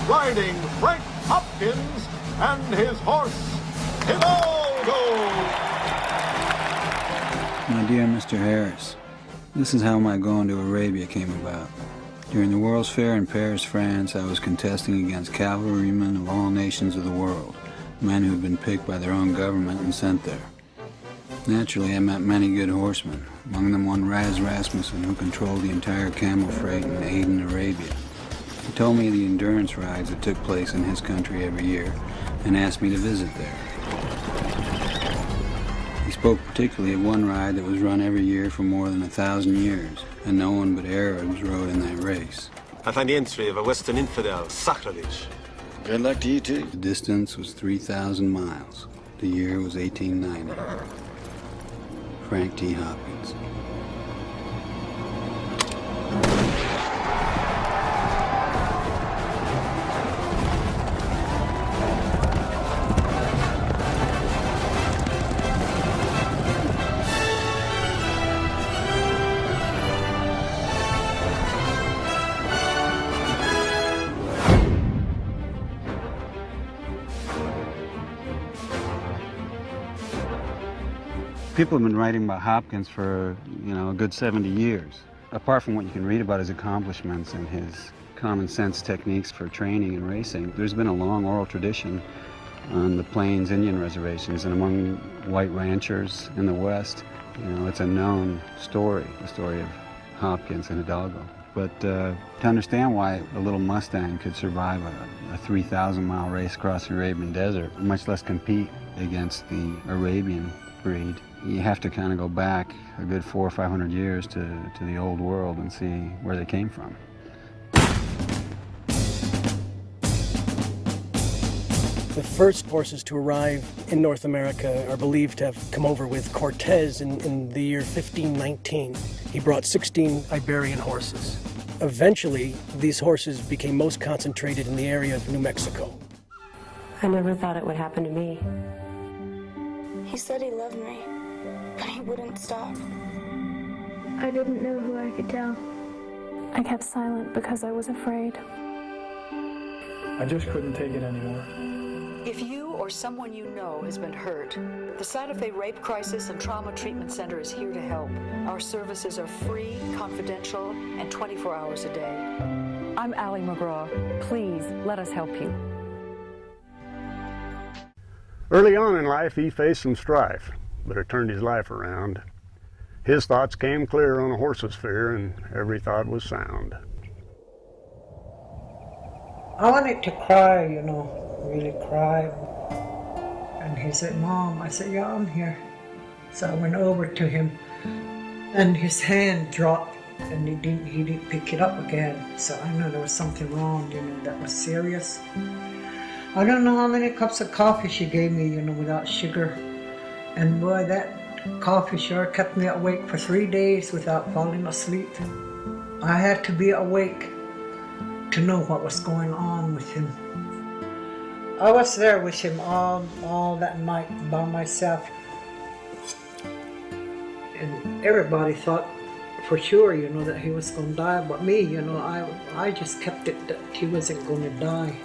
riding Frank Hopkins and his horse, Hidalgo. My dear Mr. Harris, this is how my going to Arabia came about. During the World's Fair in Paris, France, I was contesting against cavalrymen of all nations of the world, men who had been picked by their own government and sent there. Naturally, I met many good horsemen, among them one Raz Rasmussen, who controlled the entire camel freight in Aden, Arabia. He told me of the endurance rides that took place in his country every year and asked me to visit there. He spoke particularly of one ride that was run every year for more than 1,000 years, and no one but Arabs rode in that race. I find the entry of a Western infidel sacrilege. Good luck to you, too. The distance was 3,000 miles. The year was 1890. Frank T. Hopkins. People have been writing about Hopkins for, a good 70 years. Apart from what you can read about his accomplishments and his common sense techniques for training and racing, there's been a long oral tradition on the Plains Indian reservations and among white ranchers in the West. It's a known story, the story of Hopkins and Hidalgo. But to understand why a little Mustang could survive a 3,000-mile race across the Arabian desert, much less compete against the Arabian breed, you have to kind of go back a good 400 or 500 years to the old world and see where they came from. The first horses to arrive in North America are believed to have come over with Cortez in the year 1519. He brought 16 Iberian horses. Eventually, these horses became most concentrated in the area of New Mexico. I never thought it would happen to me. He said he loved me, but he wouldn't stop. I didn't know who I could tell. I kept silent because I was afraid. I just couldn't take it anymore. If you or someone you know has been hurt, the Santa Fe Rape Crisis and Trauma Treatment Center is here to help. Our services are free, confidential, and 24 hours a day. I'm Allie McGraw. Please, let us help you. Early on in life, he faced some strife, but it turned his life around. His thoughts came clear on a horse's fear, and every thought was sound. I wanted to cry, really cry. And he said, "Mom," I said, "Yeah, I'm here." So I went over to him, and his hand dropped, and he didn't pick it up again. So I knew there was something wrong, that was serious. I don't know how many cups of coffee she gave me, without sugar. And boy, that coffee sure kept me awake for 3 days without falling asleep. I had to be awake to know what was going on with him. I was there with him all that night by myself. And everybody thought for sure, that he was going to die. But me, I just kept it that he wasn't going to die.